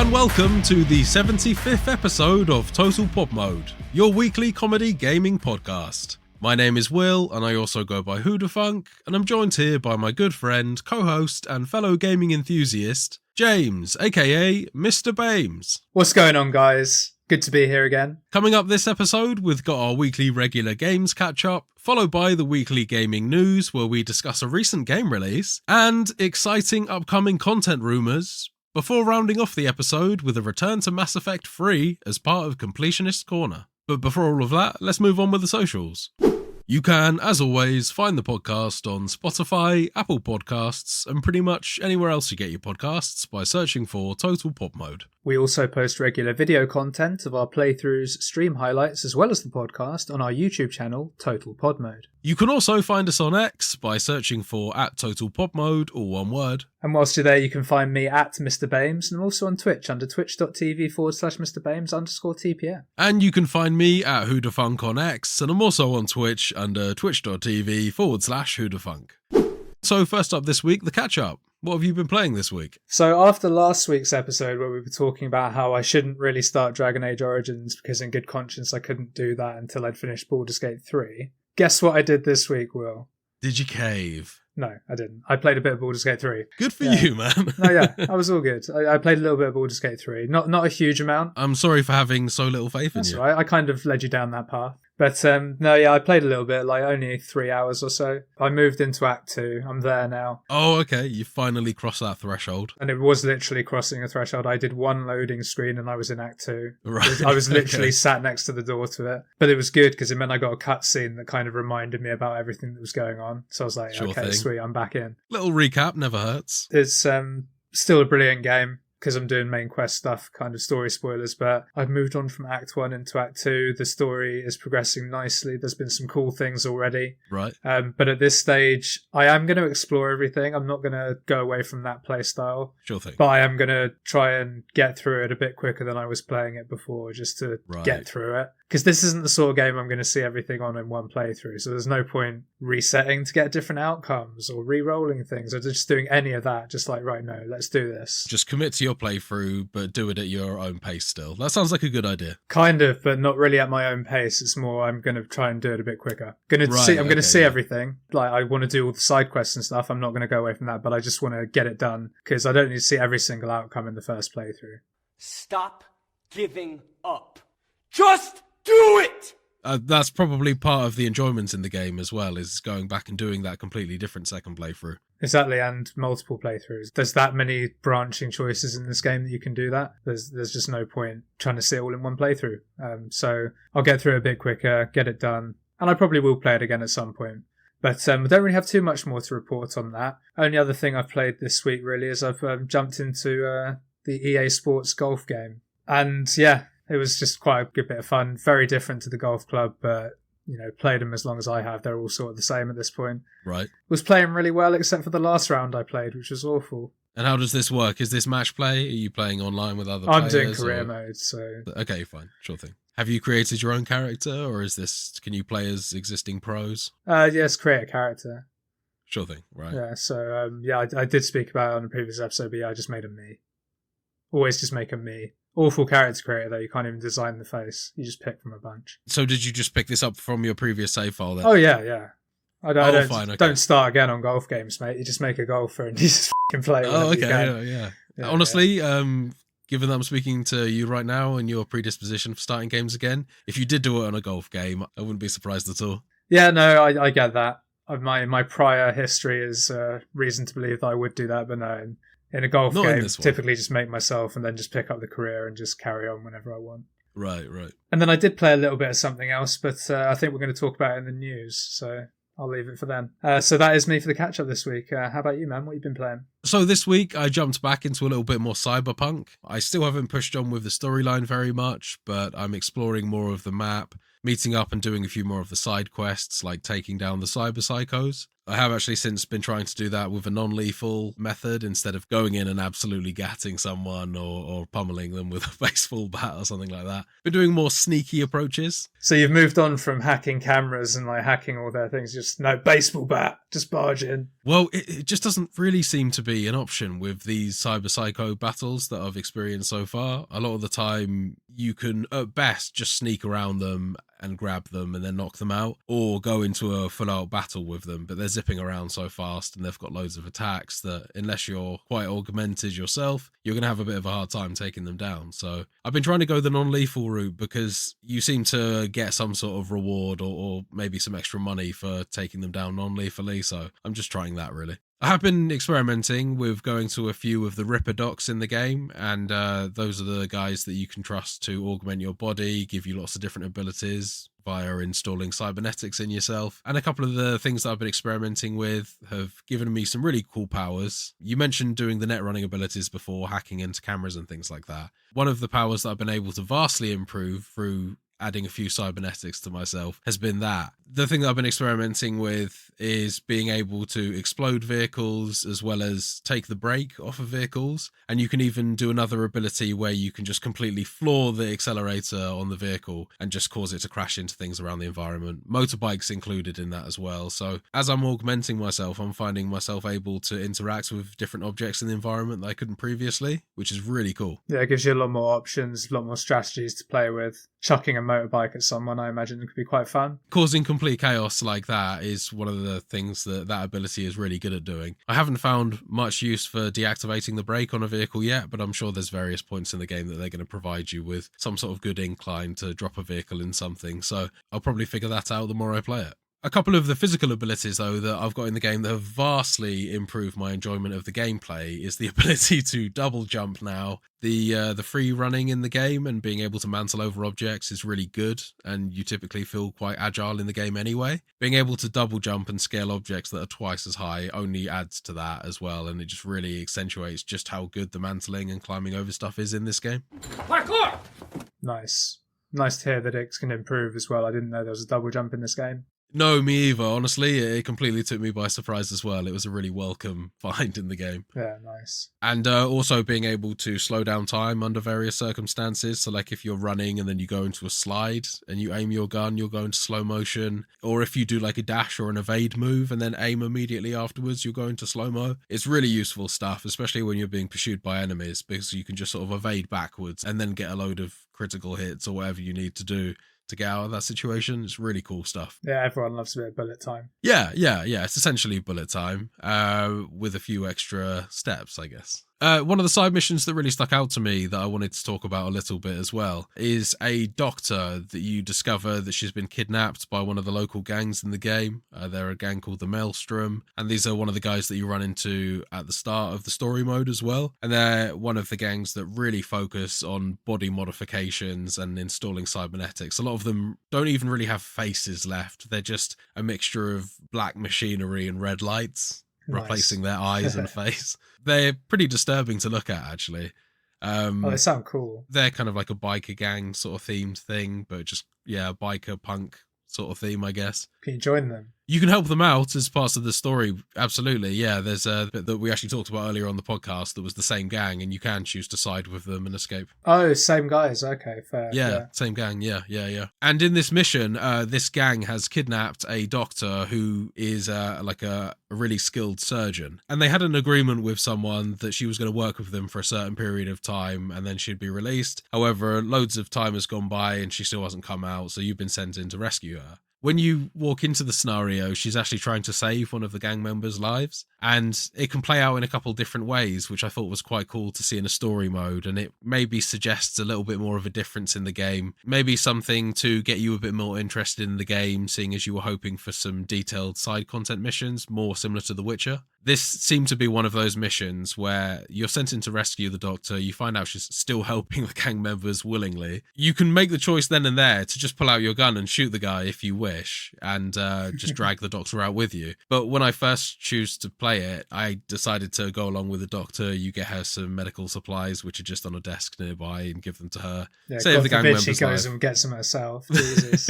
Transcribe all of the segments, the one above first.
and welcome to the 75th episode of Total Pop Mode, your weekly comedy gaming podcast. My name is Will, and I also go by Hoodafunk, and I'm joined here by my good friend, co-host, and fellow gaming enthusiast, James, aka Mr. Bames. What's going on, guys? Good to be here again. Coming up this episode, we've got our weekly regular games catch-up, followed by the weekly gaming news, where we discuss a recent game release, and exciting upcoming content rumours, before rounding off the episode with a return to Mass Effect 3 as part of Completionist Corner. But before all of that, let's move on with the socials. You can, as always, find the podcast on Spotify, Apple Podcasts, and pretty much anywhere else you get your podcasts by searching for Total Pop Mode. We also post regular video content of our playthroughs, stream highlights, as well as the podcast on our YouTube channel, Total Pod Mode. You can also find us on X by searching for @TotalPopMode, all one word. And whilst you're there, you can find me at Mr. Bames, and I'm also on Twitch under twitch.tv/MrBames_TPM. And you can find me at Hoodafunk on X, and I'm also on Twitch under twitch.tv/Hoodafunk. So first up this week, the catch-up. What have you been playing this week? So after last week's episode where we were talking about how I shouldn't really start Dragon Age Origins because in good conscience I couldn't do that until I'd finished Baldur's Gate 3, guess what I did this week, Will? Did you cave? No, I didn't. I played a bit of Baldur's Gate 3. Good for you, man. No, yeah, I was all good. I played a little bit of Baldur's Gate 3. Not a huge amount. I'm sorry for having so little faith in you. That's right. I kind of led you down that path. But no, yeah, I played a little bit, like only 3 hours or so. I moved into Act 2. I'm there now. Oh, okay. You finally crossed that threshold. And it was literally crossing a threshold. I did one loading screen and I was in Act 2. Right. I was literally sat next to the door to it. But it was good because it meant I got a cutscene that kind of reminded me about everything that was going on. So I was like, Sure okay, thing. Sweet, I'm back in. Little recap, never hurts. It's still a brilliant game, because I'm doing main quest stuff, kind of story spoilers, but I've moved on from Act 1 into Act 2. The story is progressing nicely. There's been some cool things already. Right. But at this stage, I am going to explore everything. I'm not going to go away from that play style. Sure thing. But I am going to try and get through it a bit quicker than I was playing it before, just to get through it. Because this isn't the sort of game I'm going to see everything on in one playthrough, so there's no point resetting to get different outcomes or re-rolling things or just doing any of that. Just like, right, no, let's do this. Just commit to your playthrough, but do it at your own pace still. That sounds like a good idea. Kind of, but not really at my own pace. It's more I'm going to try and do it a bit quicker. I'm going to see everything. Like, I want to do all the side quests and stuff. I'm not going to go away from that, but I just want to get it done because I don't need to see every single outcome in the first playthrough. Stop giving up. Just do it! That's probably part of the enjoyment in the game as well, is going back and doing that completely different second playthrough. Exactly, and multiple playthroughs. There's that many branching choices in this game that you can do that. There's just no point trying to sit all in one playthrough. So I'll get through it a bit quicker, get it done, and I probably will play it again at some point. But I don't really have too much more to report on that. Only other thing I've played this week really is I've jumped into the EA Sports golf game. And yeah, it was just quite a good bit of fun. Very different to the golf club, but played them as long as I have. They're all sort of the same at this point. Right. Was playing really well except for the last round I played, which was awful. And how does this work? Is this match play? Are you playing online with other players? I'm doing career mode, so... Okay, fine. Sure thing. Have you created your own character, or can you play as existing pros? Yes, create a character. Sure thing, right. Yeah, so I did speak about it on a previous episode, but yeah, I just made a me. Always just make a me. Awful character creator though, you can't even design the face. You just pick from a bunch. So did you just pick this up from your previous save file then? Oh yeah. I don't, fine, okay. Don't start again on golf games, mate. You just make a golfer and you just fucking play. Oh, okay, yeah. Honestly, given that I'm speaking to you right now and your predisposition for starting games again, if you did do it on a golf game, I wouldn't be surprised at all. Yeah, no, I get that. My prior history is reason to believe that I would do that, but no. In a golf game, typically just make myself and then just pick up the career and just carry on whenever I want. Right. And then I did play a little bit of something else, but I think we're going to talk about it in the news, so I'll leave it for then. So that is me for the catch-up this week. How about you, man? What have you been playing? So this week, I jumped back into a little bit more cyberpunk. I still haven't pushed on with the storyline very much, but I'm exploring more of the map, meeting up and doing a few more of the side quests, like taking down the cyber psychos. I have actually since been trying to do that with a non-lethal method instead of going in and absolutely gatting someone or pummeling them with a baseball bat or something like that. Been doing more sneaky approaches. So you've moved on from hacking cameras and like hacking all their things, just no baseball bat, just barge in. Well, it just doesn't really seem to be an option with these cyber psycho battles that I've experienced so far. A lot of the time you can at best just sneak around them and grab them and then knock them out, or go into a full-out battle with them, but they're zipping around so fast and they've got loads of attacks that unless you're quite augmented yourself, you're going to have a bit of a hard time taking them down. So I've been trying to go the non-lethal route because you seem to get some sort of reward or maybe some extra money for taking them down non-lethally, so I'm just trying that really. I have been experimenting with going to a few of the Ripper docs in the game, and those are the guys that you can trust to augment your body, give you lots of different abilities via installing cybernetics in yourself. And a couple of the things that I've been experimenting with have given me some really cool powers. You mentioned doing the net running abilities before, hacking into cameras and things like that. One of the powers that I've been able to vastly improve through adding a few cybernetics to myself has been that. The thing that I've been experimenting with is being able to explode vehicles as well as take the brake off of vehicles. And you can even do another ability where you can just completely floor the accelerator on the vehicle and just cause it to crash into things around the environment. Motorbikes included in that as well. So as I'm augmenting myself, I'm finding myself able to interact with different objects in the environment that I couldn't previously, which is really cool. Yeah, it gives you a lot more options, a lot more strategies to play with. Chucking a motorbike at someone, I imagine, could be quite fun. Causing complete chaos like that is one of the things that ability is really good at doing. I haven't found much use for deactivating the brake on a vehicle yet, but I'm sure there's various points in the game that they're going to provide you with some sort of good incline to drop a vehicle in something, so I'll probably figure that out the more I play it. A couple of the physical abilities, though, that I've got in the game that have vastly improved my enjoyment of the gameplay is the ability to double jump now. The free running in the game and being able to mantle over objects is really good, and you typically feel quite agile in the game anyway. Being able to double jump and scale objects that are twice as high only adds to that as well, and it just really accentuates just how good the mantling and climbing over stuff is in this game. Parkour! Nice. Nice to hear that it can improve as well. I didn't know there was a double jump in this game. No, me either. Honestly, it completely took me by surprise as well. It was a really welcome find in the game. Yeah, nice. And also being able to slow down time under various circumstances. So like if you're running and then you go into a slide and you aim your gun, you'll go into slow motion. Or if you do like a dash or an evade move and then aim immediately afterwards, you'll go into slow-mo. It's really useful stuff, especially when you're being pursued by enemies, because you can just sort of evade backwards and then get a load of critical hits or whatever you need to do to get out of that situation. It's really cool stuff. Yeah, everyone loves a bit of bullet time. Yeah. It's essentially bullet time with a few extra steps, I guess. One of the side missions that really stuck out to me that I wanted to talk about a little bit as well is a doctor that you discover that she's been kidnapped by one of the local gangs in the game. They're a gang called the Maelstrom, and these are one of the guys that you run into at the start of the story mode as well. And they're one of the gangs that really focus on body modifications and installing cybernetics. A lot of them don't even really have faces left. They're just a mixture of black machinery and red lights. Nice. Replacing their eyes and face. They're pretty disturbing to look at, actually. They sound cool. They're kind of like a biker gang sort of themed thing, but just, biker punk sort of theme, I guess. Can you join them? You can help them out as part of the story, absolutely. Yeah, there's a bit that we actually talked about earlier on the podcast that was the same gang, and you can choose to side with them and escape. Oh, same guys. Okay, fair. Yeah, same gang. Yeah. And in this mission, this gang has kidnapped a doctor who is like a really skilled surgeon. And they had an agreement with someone that she was going to work with them for a certain period of time and then she'd be released. However, loads of time has gone by and she still hasn't come out, so you've been sent in to rescue her. When you walk into the scenario, she's actually trying to save one of the gang members' lives, and it can play out in a couple different ways, which I thought was quite cool to see in a story mode, and it maybe suggests a little bit more of a difference in the game. Maybe something to get you a bit more interested in the game, seeing as you were hoping for some detailed side content missions, more similar to The Witcher. This seemed to be one of those missions where you're sent in to rescue the doctor, you find out she's still helping the gang members willingly. You can make the choice then and there to just pull out your gun and shoot the guy if you wish, and just drag the doctor out with you. But when I first choose to play it, I decided to go along with the doctor. You get her some medical supplies, which are just on a desk nearby, and give them to her. Yeah, Save God the gang forbid members' she goes life. and gets them herself. Jesus.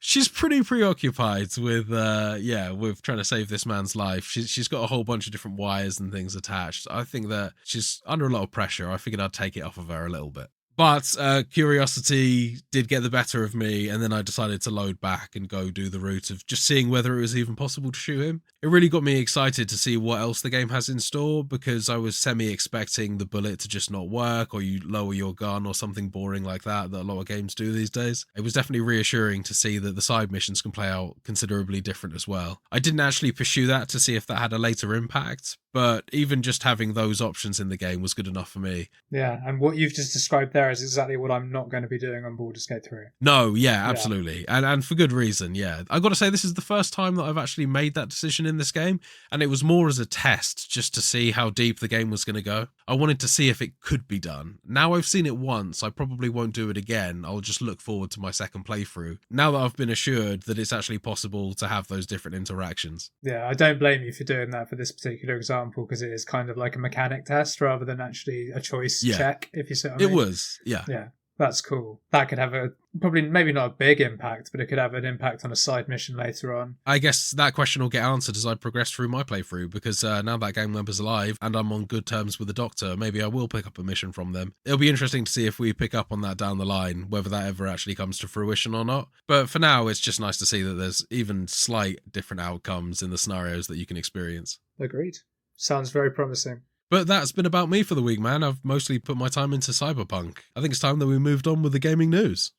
She's pretty preoccupied with with trying to save this man's life. She's got a whole bunch of different wires and things attached. I think that she's under a lot of pressure. I figured I'd take it off of her a little bit. But curiosity did get the better of me, and then I decided to load back and go do the route of just seeing whether it was even possible to shoot him. It really got me excited to see what else the game has in store, because I was semi-expecting the bullet to just not work, or you lower your gun or something boring like that a lot of games do these days. It was definitely reassuring to see that the side missions can play out considerably different as well. I didn't actually pursue that to see if that had a later impact, but even just having those options in the game was good enough for me. Yeah, and what you've just described there is exactly what I'm not going to be doing on Baldur's Gate 3. No, yeah, absolutely. Yeah. And for good reason, yeah. I've got to say, this is the first time that I've actually made that decision in this game, and it was more as a test, just to see how deep the game was going to go. I wanted to see if it could be done. Now I've seen it once, I probably won't do it again. I'll just look forward to my second playthrough, now that I've been assured that it's actually possible to have those different interactions. Yeah, I don't blame you for doing that for this particular example, because it is kind of like a mechanic test rather than actually a choice check, if you see what I mean. It was, yeah. Yeah, that's cool. That could have maybe not a big impact, but it could have an impact on a side mission later on. I guess that question will get answered as I progress through my playthrough, because now that gang member's alive and I'm on good terms with the Doctor, maybe I will pick up a mission from them. It'll be interesting to see if we pick up on that down the line, whether that ever actually comes to fruition or not. But for now, it's just nice to see that there's even slight different outcomes in the scenarios that you can experience. Agreed. Sounds very promising. But that's been about me for the week, man. I've mostly put my time into Cyberpunk. I think it's time that we moved on with the gaming news.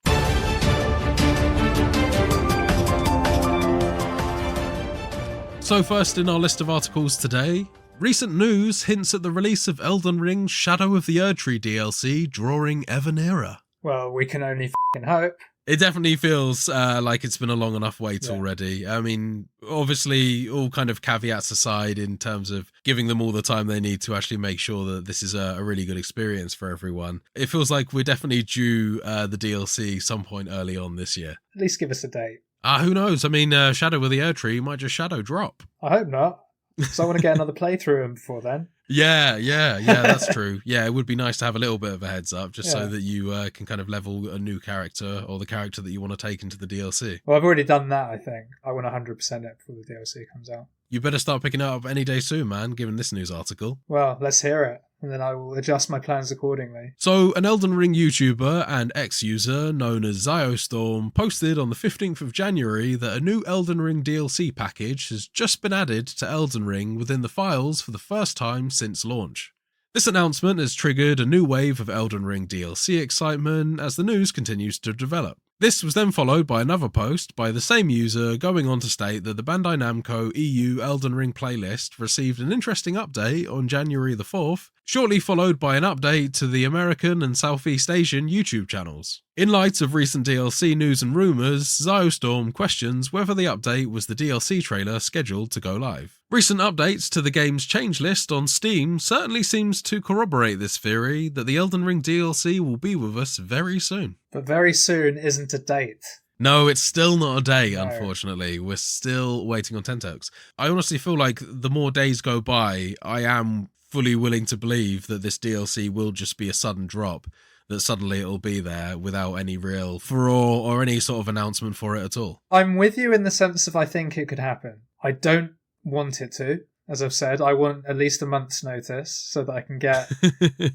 So first in our list of articles today, recent news hints at the release of Elden Ring's Shadow of the Erdtree DLC drawing ever nearer. Well, we can only f***ing hope. It definitely feels like it's been a long enough wait already. I mean, obviously, all kind of caveats aside in terms of giving them all the time they need to actually make sure that this is a really good experience for everyone. It feels like we're definitely due the DLC some point early on this year. At least give us a date. Who knows? I mean, Shadow of the Erdtree might just shadow drop. I hope not, because I want to get another playthrough in before then. Yeah, that's true. Yeah, it would be nice to have a little bit of a heads up, just so that you can kind of level a new character or the character that you want to take into the DLC. Well, I've already done that, I think. I want 100% it before the DLC comes out. You better start picking it up any day soon, man, given this news article. Well, let's hear it, and then I will adjust my plans accordingly. So, an Elden Ring YouTuber and ex-user known as Ziostorm posted on the 15th of January that a new Elden Ring DLC package has just been added to Elden Ring within the files for the first time since launch. This announcement has triggered a new wave of Elden Ring DLC excitement as the news continues to develop. This was then followed by another post by the same user going on to state that the Bandai Namco EU Elden Ring playlist received an interesting update on January the 4th, shortly followed by an update to the American and Southeast Asian YouTube channels. In light of recent DLC news and rumours, Ziostorm questions whether the update was the DLC trailer scheduled to go live. Recent updates to the game's change list on Steam certainly seems to corroborate this theory that the Elden Ring DLC will be with us very soon. But very soon isn't a date. No, it's still not a day, unfortunately. We're still waiting on Tenterhooks. I honestly feel like the more days go by, I am fully willing to believe that this DLC will just be a sudden drop, that suddenly it'll be there without any real furore or any sort of announcement for it at all. I'm with you in the sense of I think it could happen. I don't want it to. As I've said, I want at least a month's notice so that I can get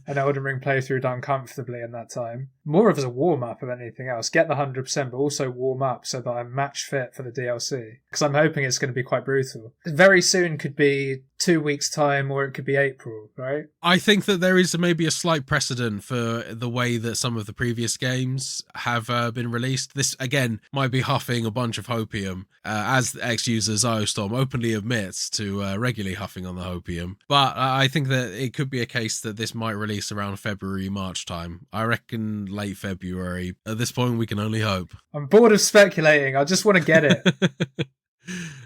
an Elden Ring playthrough done comfortably in that time. More of as a warm-up of anything else. Get the 100%, but also warm up so that I'm match fit for the DLC. Because I'm hoping it's going to be quite brutal. Very soon could be 2 weeks' time, or it could be April, right? I think that there is maybe a slight precedent for the way that some of the previous games have been released. This, again, might be huffing a bunch of hopium, as ex-user Ziostorm openly admits to regularly huffing on the hopium. But I think that it could be a case that this might release around February, March time. I reckon late February. At this point, we can only hope. I'm bored of speculating. I just want to get it.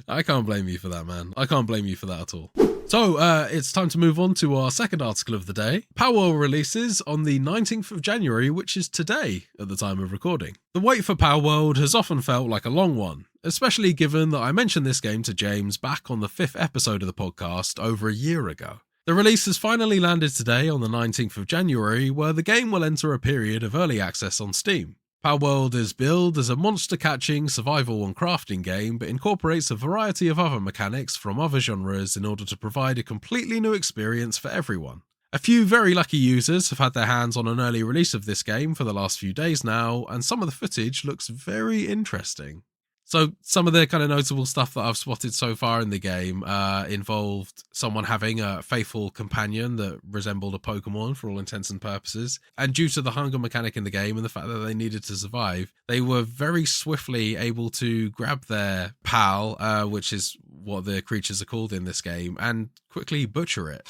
I can't blame you for that, man. I can't blame you for that at all. So, it's time to move on to our second article of the day. Palworld releases on the 19th of January, which is today at the time of recording. The wait for Palworld has often felt like a long one, especially given that I mentioned this game to James back on the 5th episode of the podcast over a year ago. The release has finally landed today on the 19th of January, where the game will enter a period of early access on Steam. Palworld is billed as a monster-catching survival and crafting game, but incorporates a variety of other mechanics from other genres in order to provide a completely new experience for everyone. A few very lucky users have had their hands on an early release of this game for the last few days now, and some of the footage looks very interesting. So some of the kind of notable stuff that I've spotted so far in the game involved someone having a faithful companion that resembled a Pokemon for all intents and purposes. And due to the hunger mechanic in the game and the fact that they needed to survive, they were very swiftly able to grab their pal, which is what the creatures are called in this game, and quickly butcher it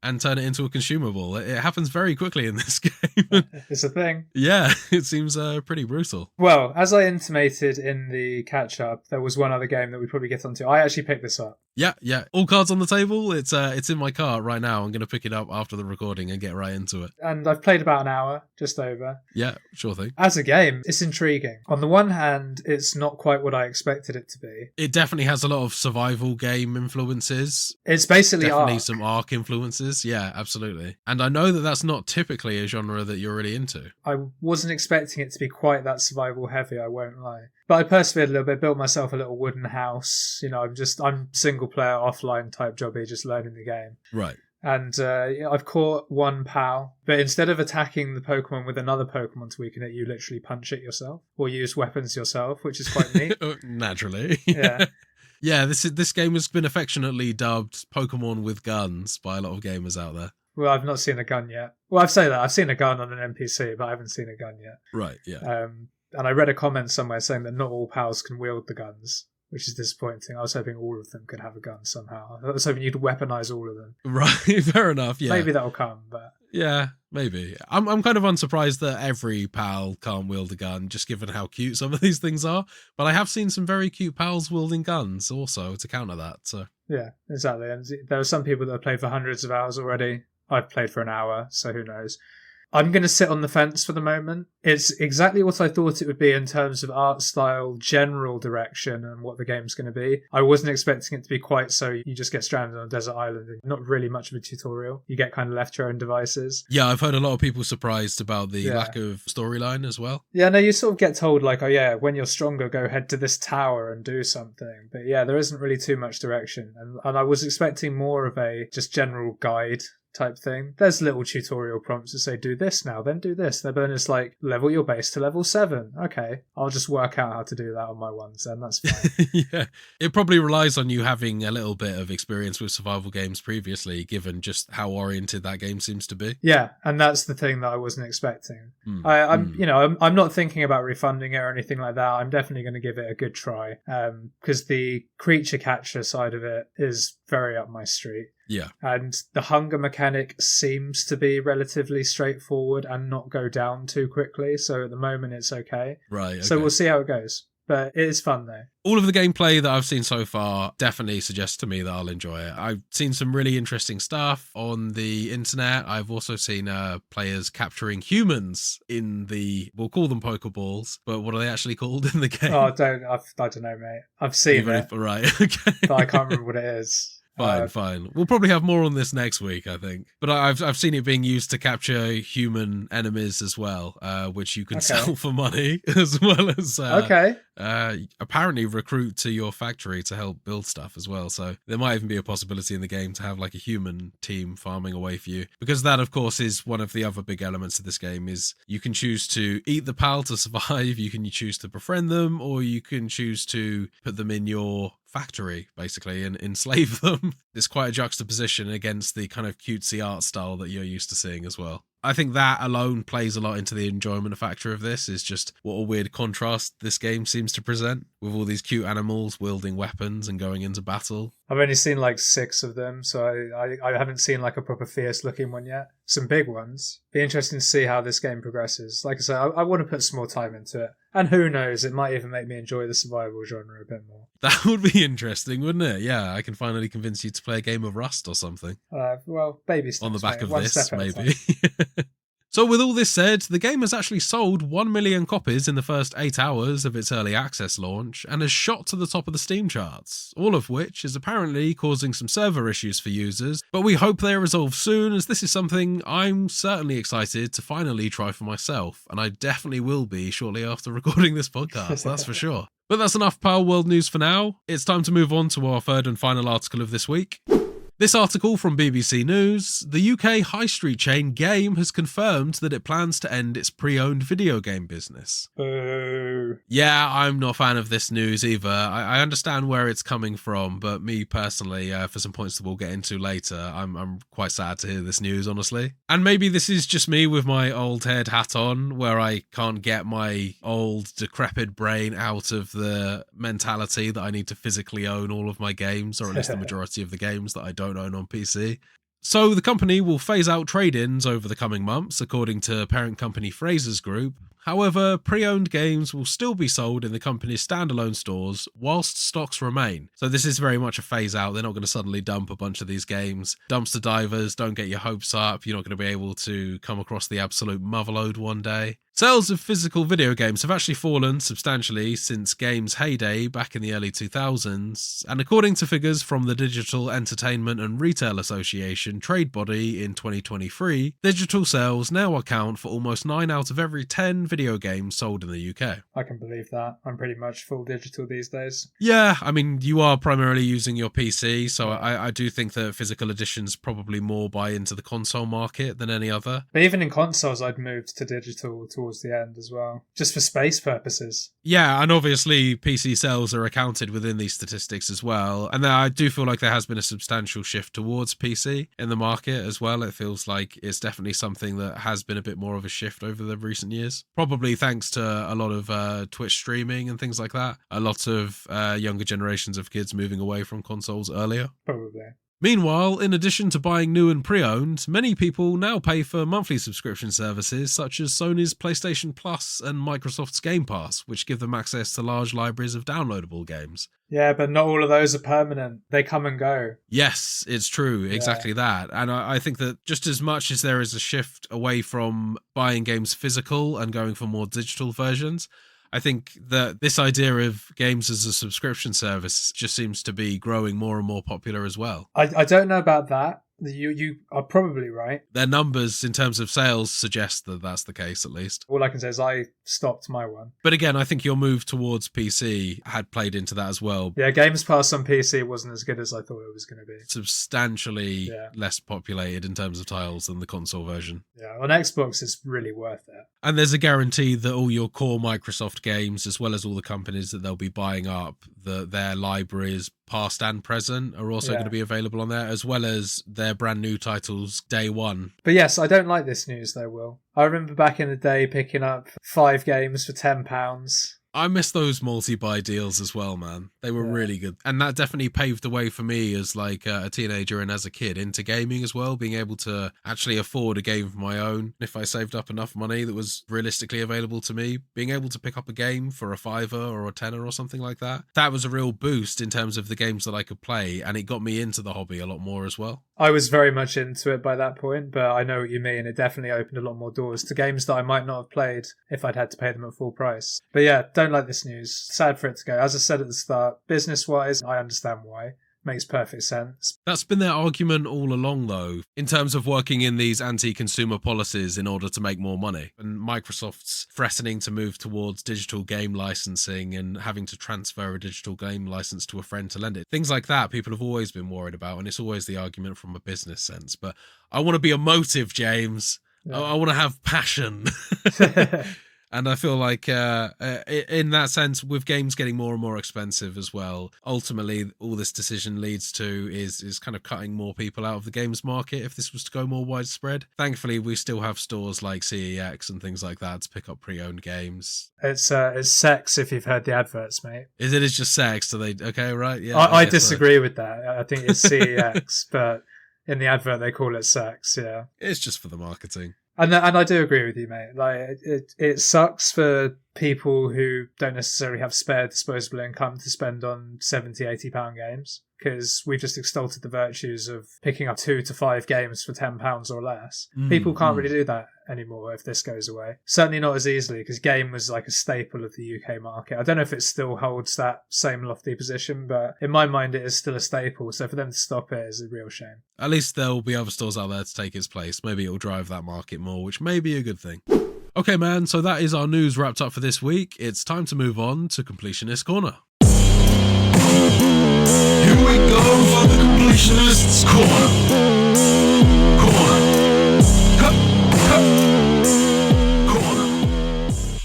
and turn it into a consumable. It happens very quickly in this game. It's a thing. Yeah, it seems pretty brutal. Well, as I intimated in the catch-up, there was one other game that we'd probably get onto. I actually picked this up. Yeah. All cards on the table. It's in my cart right now. I'm going to pick it up after the recording and get right into it. And I've played about an hour, just over. Yeah, sure thing. As a game, it's intriguing. On the one hand, it's not quite what I expected it to be. It definitely has a lot of survival game influences. It's basically definitely Ark. some Ark influences. Yeah, absolutely. And I know that that's not typically a genre that you're really into. I wasn't expecting it to be quite that survival heavy, I won't lie. But I persevered a little bit, built myself a little wooden house. You know, I'm single player, offline type jobby, just learning the game. Right. And I've caught one pal, but instead of attacking the Pokemon with another Pokemon to weaken it, you literally punch it yourself or use weapons yourself, which is quite neat. Naturally. Yeah. Yeah, this game has been affectionately dubbed Pokemon with guns by a lot of gamers out there. Well, I've not seen a gun yet. Well, I've said that. I've seen a gun on an NPC, but I haven't seen a gun yet. Right, yeah. And I read a comment somewhere saying that not all pals can wield the guns, which is disappointing. I was hoping all of them could have a gun somehow. I was hoping you'd weaponize all of them. Right, fair enough, yeah. Maybe that'll come, but... Yeah, maybe. I'm kind of unsurprised that every pal can't wield a gun, just given how cute some of these things are. But I have seen some very cute pals wielding guns also to counter that, so... Yeah, exactly. And there are some people that have played for hundreds of hours already. I've played for an hour, so who knows. I'm going to sit on the fence for the moment. It's exactly what I thought it would be in terms of art style, general direction, and what the game's going to be. I wasn't expecting it to be quite so you just get stranded on a desert island and not really much of a tutorial. You get kind of left to your own devices. Yeah, I've heard a lot of people surprised about the lack of storyline as well. Yeah, no, you sort of get told, like, oh yeah, when you're stronger, go head to this tower and do something. But yeah, there isn't really too much direction. And I was expecting more of a just general guide type thing. There's little tutorial prompts that say do this now, then do this. But then it's like level your base to level 7. Okay, I'll just work out how to do that on my ones, and that's fine. Yeah, it probably relies on you having a little bit of experience with survival games previously, given just how oriented that game seems to be. Yeah, and that's the thing that I wasn't expecting. I'm not thinking about refunding it or anything like that. I'm definitely going to give it a good try, because the creature catcher side of it is very up my street. Yeah. And the hunger mechanic seems to be relatively straightforward and not go down too quickly. So at the moment, it's okay. Right. Okay. So we'll see how it goes. But it is fun, though. All of the gameplay that I've seen so far definitely suggests to me that I'll enjoy it. I've seen some really interesting stuff on the internet. I've also seen players capturing humans in we'll call them Pokeballs, but what are they actually called in the game? Oh, I don't know, mate. I've seen it. Right, okay. But I can't remember what it is. Fine. We'll probably have more on this next week, I think. But I've seen it being used to capture human enemies as well, which you can sell for money, as well as apparently recruit to your factory to help build stuff as well. So there might even be a possibility in the game to have like a human team farming away for you. Because that, of course, is one of the other big elements of this game is you can choose to eat the pal to survive, you can choose to befriend them, or you can choose to put them in your factory basically and enslave them. It's quite a juxtaposition against the kind of cutesy art style that you're used to seeing as well. I think that alone plays a lot into the enjoyment factor of this, is just what a weird contrast this game seems to present with all these cute animals wielding weapons and going into battle. I've only seen like 6 of them, so I haven't seen like a proper fierce looking one yet. Some big ones. Be interesting to see how this game progresses. Like I said, I want to put some more time into it. And who knows, it might even make me enjoy the survival genre a bit more. That would be interesting, wouldn't it? Yeah, I can finally convince you to play a game of Rust or something. Well, baby steps. On the back mate. of One this, step at a maybe. time. So with all this said, the game has actually sold 1 million copies in the first 8 hours of its early access launch and has shot to the top of the Steam charts, all of which is apparently causing some server issues for users, but we hope they are resolved soon, as this is something I'm certainly excited to finally try for myself, and I definitely will be shortly after recording this podcast, that's for sure. But that's enough Pal World news for now. It's time to move on to our third and final article of this week. This article from BBC News, the UK high street chain Game has confirmed that it plans to end its pre-owned video game business. Yeah, I'm not a fan of this news either. I understand where it's coming from, but me personally, for some points that we'll get into later, I'm quite sad to hear this news, honestly. And maybe this is just me with my old head hat on, where I can't get my old decrepit brain out of the mentality that I need to physically own all of my games, or at least the majority of the games that I don't own on PC. So the company will phase out trade-ins over the coming months, according to parent company Frasers Group. However, pre-owned games will still be sold in the company's standalone stores whilst stocks remain. So this is very much a phase out. They're not going to suddenly dump a bunch of these games. Dumpster divers, don't get your hopes up. You're not going to be able to come across the absolute motherload one day. Sales of physical video games have actually fallen substantially since Game's heyday back in the early 2000s, and according to figures from the Digital Entertainment and Retail Association trade body in 2023, digital sales now account for almost 9 out of every 10 video games sold in the UK. I can believe that. I'm pretty much full digital these days. Yeah, I mean, you are primarily using your PC, so I do think that physical editions probably more buy into the console market than any other. But even in consoles, I'd moved to digital towards the end as well, just for space purposes. Yeah, and obviously PC sales are accounted within these statistics as well. And I do feel like there has been a substantial shift towards PC in the market as well. It feels like it's definitely something that has been a bit more of a shift over the recent years. Probably thanks to a lot of Twitch streaming and things like that. A lot of younger generations of kids moving away from consoles earlier. Probably. Meanwhile, in addition to buying new and pre-owned, many people now pay for monthly subscription services such as Sony's PlayStation Plus and Microsoft's Game Pass, which give them access to large libraries of downloadable games. Yeah, but not all of those are permanent. They come and go. Yes, it's true. Exactly that. And I think that just as much as there is a shift away from buying games physical and going for more digital versions, I think that this idea of games as a subscription service just seems to be growing more and more popular as well. I don't know about that. You are probably right. Their numbers in terms of sales suggest that that's the case, at least. All I can say is I stopped my one. But again, I think your move towards PC had played into that as well. Yeah, Games Pass on PC wasn't as good as I thought it was going to be. Substantially less populated in terms of titles than the console version. Yeah, on Xbox it's really worth it. And there's a guarantee that all your core Microsoft games, as well as all the companies that they'll be buying up, their libraries, past and present, are also going to be available on there, as well as their brand new titles day one. But yes, I don't like this news though, Will. I remember back in the day picking up 5 games for £10. I miss those multi-buy deals as well, man. They were really good. And that definitely paved the way for me as like a teenager and as a kid into gaming as well, being able to actually afford a game of my own. If I saved up enough money that was realistically available to me, being able to pick up a game for a £5 or a £10 or something like that, that was a real boost in terms of the games that I could play, and it got me into the hobby a lot more as well. I was very much into it by that point, but I know what you mean. It definitely opened a lot more doors to games that I might not have played if I'd had to pay them at full price. But yeah, don't like this news. Sad for it to go. As I said at the start, business-wise, I understand why. Makes perfect sense. That's been their argument all along, though, in terms of working in these anti-consumer policies in order to make more money. And Microsoft's threatening to move towards digital game licensing and having to transfer a digital game license to a friend to lend it. Things like that people have always been worried about, and it's always the argument from a business sense. But I want to be emotive, James. Yeah. I want to have passion. And I feel like in that sense, with games getting more and more expensive as well, ultimately all this decision leads to is kind of cutting more people out of the games market if this was to go more widespread. Thankfully, we still have stores like CEX and things like that to pick up pre-owned games. It's sex if you've heard the adverts, mate. It is just sex? Do they? Okay, right. Yeah. I disagree with that. I think it's CEX, but in the advert they call it sex, yeah. It's just for the marketing. And I do agree with you, mate. Like it sucks for people who don't necessarily have spare disposable income to spend on £70-80 games, because we've just extoled the virtues of picking up 2 to 5 games for £10 or less. People can't really do that anymore if this goes away. Certainly not as easily, because game was like a staple of the UK market. I don't know if it still holds that same lofty position, but in my mind it is still a staple, so for them to stop it is a real shame. At least there'll be other stores out there to take its place. Maybe it'll drive that market more, which may be a good thing. Okay, man, so that is our news wrapped up for this week. It's time to move on to Completionist Corner. Here we go for the Completionist's Corner.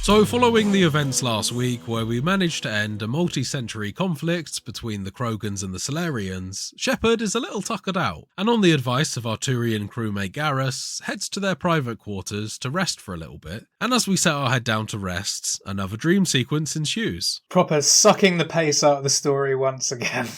So following the events last week where we managed to end a multi-century conflict between the Krogans and the Solarians, Shepard is a little tuckered out, and on the advice of Arturian crewmate Garrus, heads to their private quarters to rest for a little bit, and as we set our head down to rest, another dream sequence ensues. Proper sucking the pace out of the story once again.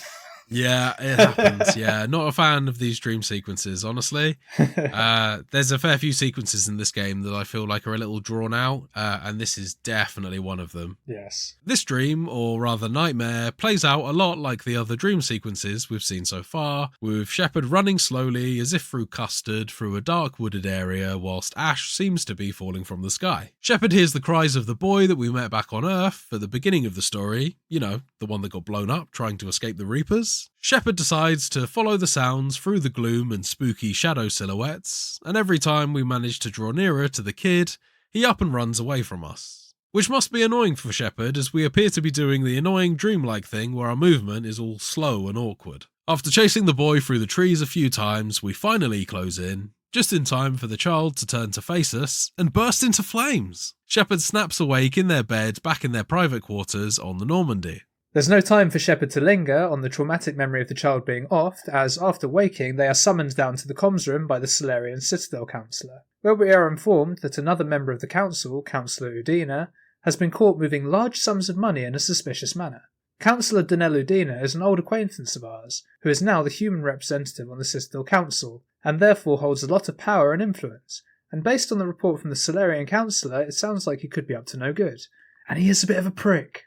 Yeah, it happens. Yeah, not a fan of these dream sequences, honestly. There's a fair few sequences in this game that I feel like are a little drawn out, and this is definitely one of them. Yes. This dream, or rather nightmare, plays out a lot like the other dream sequences we've seen so far, with Shepard running slowly as if through custard through a dark wooded area whilst ash seems to be falling from the sky. Shepard hears the cries of the boy that we met back on Earth at the beginning of the story, you know, the one that got blown up trying to escape the Reapers. Shepard decides to follow the sounds through the gloom and spooky shadow silhouettes, and every time we manage to draw nearer to the kid, he up and runs away from us. Which must be annoying for Shepard, as we appear to be doing the annoying dreamlike thing where our movement is all slow and awkward. After chasing the boy through the trees a few times, we finally close in, just in time for the child to turn to face us and burst into flames. Shepard snaps awake in their bed back in their private quarters on the Normandy. There's no time for Shepard to linger on the traumatic memory of the child being offed, as after waking they are summoned down to the comms room by the Solarian Citadel Councillor, where we are informed that another member of the Council, Councillor Udina, has been caught moving large sums of money in a suspicious manner. Councillor Danelle Udina is an old acquaintance of ours, who is now the human representative on the Citadel Council, and therefore holds a lot of power and influence, and based on the report from the Solarian Councillor, it sounds like he could be up to no good. And he is a bit of a prick.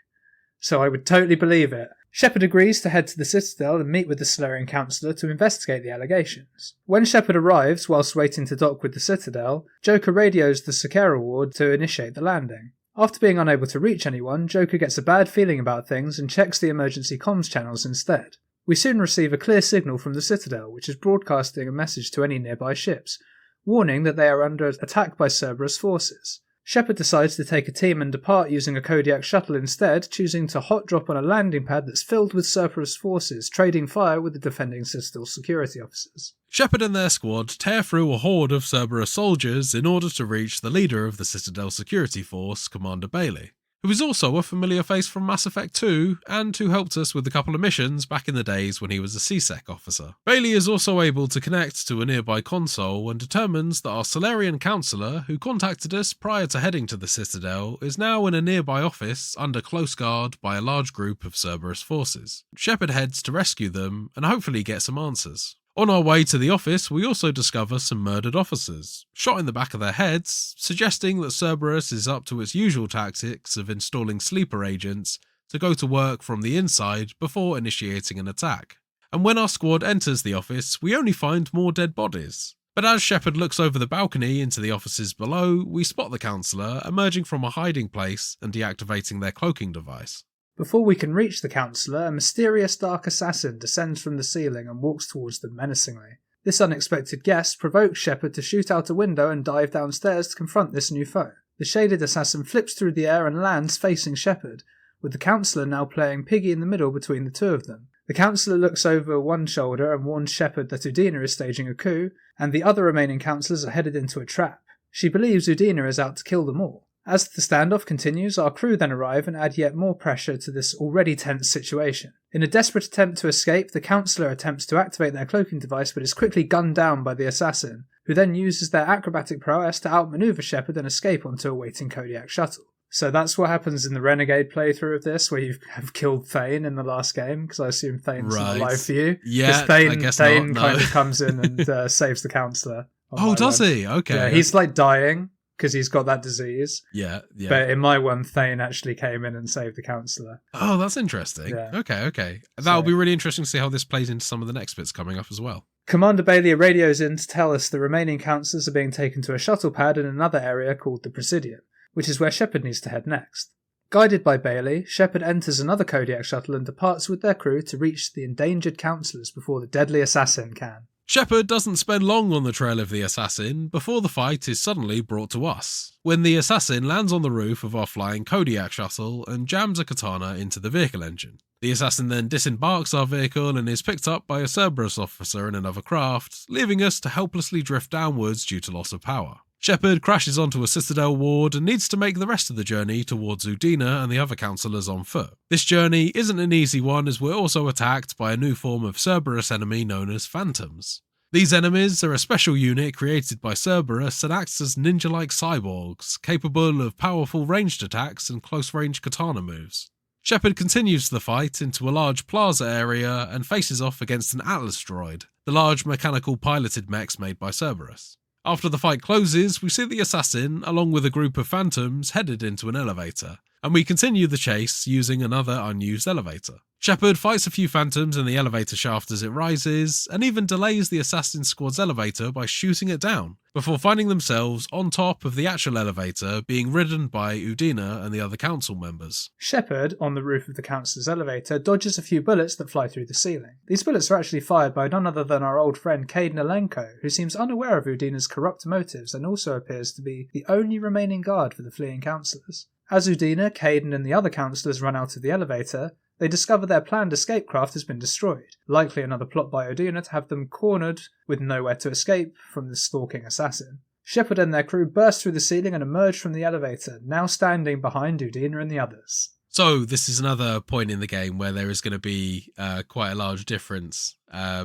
So I would totally believe it. Shepard agrees to head to the Citadel and meet with the Solarian Councillor to investigate the allegations. When Shepard arrives, whilst waiting to dock with the Citadel, Joker radios the Sakara ward to initiate the landing. After being unable to reach anyone, Joker gets a bad feeling about things and checks the emergency comms channels instead. We soon receive a clear signal from the Citadel, which is broadcasting a message to any nearby ships, warning that they are under attack by Cerberus forces. Shepard decides to take a team and depart using a Kodiak shuttle instead, choosing to hot drop on a landing pad that's filled with Cerberus forces, trading fire with the defending Citadel security officers. Shepard and their squad tear through a horde of Cerberus soldiers in order to reach the leader of the Citadel security force, Commander Bailey, who is also a familiar face from Mass Effect 2 and who helped us with a couple of missions back in the days when he was a CSEC officer. Bailey is also able to connect to a nearby console and determines that our Solarian councillor, who contacted us prior to heading to the Citadel, is now in a nearby office under close guard by a large group of Cerberus forces. Shepard heads to rescue them and hopefully get some answers. On our way to the office, we also discover some murdered officers, shot in the back of their heads, suggesting that Cerberus is up to its usual tactics of installing sleeper agents to go to work from the inside before initiating an attack. And when our squad enters the office, we only find more dead bodies. But as Shepard looks over the balcony into the offices below, we spot the Councillor emerging from a hiding place and deactivating their cloaking device. Before we can reach the Councillor, a mysterious dark assassin descends from the ceiling and walks towards them menacingly. This unexpected guest provokes Shepard to shoot out a window and dive downstairs to confront this new foe. The shaded assassin flips through the air and lands facing Shepard, with the Councillor now playing piggy in the middle between the two of them. The Councillor looks over one shoulder and warns Shepard that Udina is staging a coup, and the other remaining Councillors are headed into a trap. She believes Udina is out to kill them all. As the standoff continues, our crew then arrive and add yet more pressure to this already tense situation. In a desperate attempt to escape, the Councillor attempts to activate their cloaking device but is quickly gunned down by the assassin, who then uses their acrobatic prowess to outmaneuver Shepard and escape onto a waiting Kodiak shuttle. So that's what happens in the Renegade playthrough of this, where you have killed Thane in the last game, because I assume Thane's not alive for you. Yeah, Thane, I guess Thane not, no. kind of comes in and saves the Councillor. Oh, does he? Okay. Yeah, he's like dying. because he's got that disease. Yeah. But in my one, Thane actually came in and saved the councillor. Oh, that's interesting. Yeah. Okay. That'll be really interesting to see how this plays into some of the next bits coming up as well. Commander Bailey radios in to tell us the remaining councillors are being taken to a shuttle pad in another area called the Presidium, which is where Shepard needs to head next. Guided by Bailey, Shepard enters another Kodiak shuttle and departs with their crew to reach the endangered councillors before the deadly assassin can. Shepard doesn't spend long on the trail of the assassin before the fight is suddenly brought to us, when the assassin lands on the roof of our flying Kodiak shuttle and jams a katana into the vehicle engine. The assassin then disembarks our vehicle and is picked up by a Cerberus officer in another craft, leaving us to helplessly drift downwards due to loss of power. Shepard crashes onto a Citadel ward and needs to make the rest of the journey towards Udina and the other councillors on foot. This journey isn't an easy one as we're also attacked by a new form of Cerberus enemy known as Phantoms. These enemies are a special unit created by Cerberus and acts as ninja-like cyborgs, capable of powerful ranged attacks and close-range katana moves. Shepard continues the fight into a large plaza area and faces off against an Atlas droid, the large mechanical piloted mechs made by Cerberus. After the fight closes, we see the assassin, along with a group of phantoms, headed into an elevator, and we continue the chase using another unused elevator. Shepard fights a few phantoms in the elevator shaft as it rises, and even delays the assassin squad's elevator by shooting it down, before finding themselves on top of the actual elevator being ridden by Udina and the other council members. Shepard, on the roof of the councillor's elevator, dodges a few bullets that fly through the ceiling. These bullets are actually fired by none other than our old friend Caden Alenko, who seems unaware of Udina's corrupt motives and also appears to be the only remaining guard for the fleeing councillors. As Udina, Caden and the other councillors run out of the elevator, they discover their planned escape craft has been destroyed, likely another plot by Udina to have them cornered with nowhere to escape from the stalking assassin. Shepard and their crew burst through the ceiling and emerge from the elevator, now standing behind Udina and the others. So this is another point in the game where there is going to be quite a large difference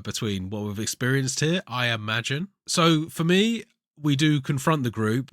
between what we've experienced here, I imagine. So for me, we do confront the group,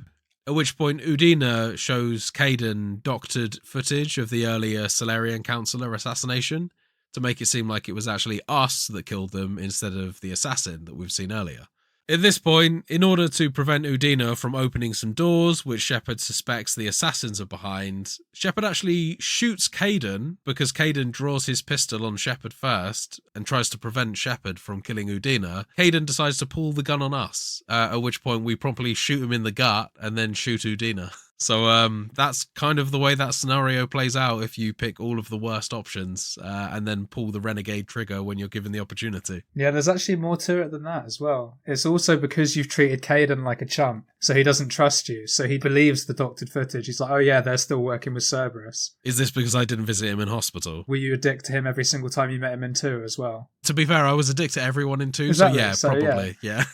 at which point Udina shows Caden doctored footage of the earlier Salarian Councillor assassination to make it seem like it was actually us that killed them instead of the assassin that we've seen earlier. At this point, in order to prevent Udina from opening some doors, which Shepard suspects the assassins are behind, Shepard actually shoots Caden because Caden draws his pistol on Shepard first and tries to prevent Shepard from killing Udina. Caden decides to pull the gun on us, at which point we promptly shoot him in the gut and then shoot Udina. So that's kind of the way that scenario plays out if you pick all of the worst options and then pull the renegade trigger when you're given the opportunity. Yeah, there's actually more to it than that as well. It's also because you've treated Caden like a chump, so he doesn't trust you, so he believes the doctored footage. He's like, oh yeah, they're still working with Cerberus. Is this because I didn't visit him in hospital? Were you a dick to him every single time you met him in 2 as well? To be fair, I was a dick to everyone in 2, Exactly. so probably, yeah.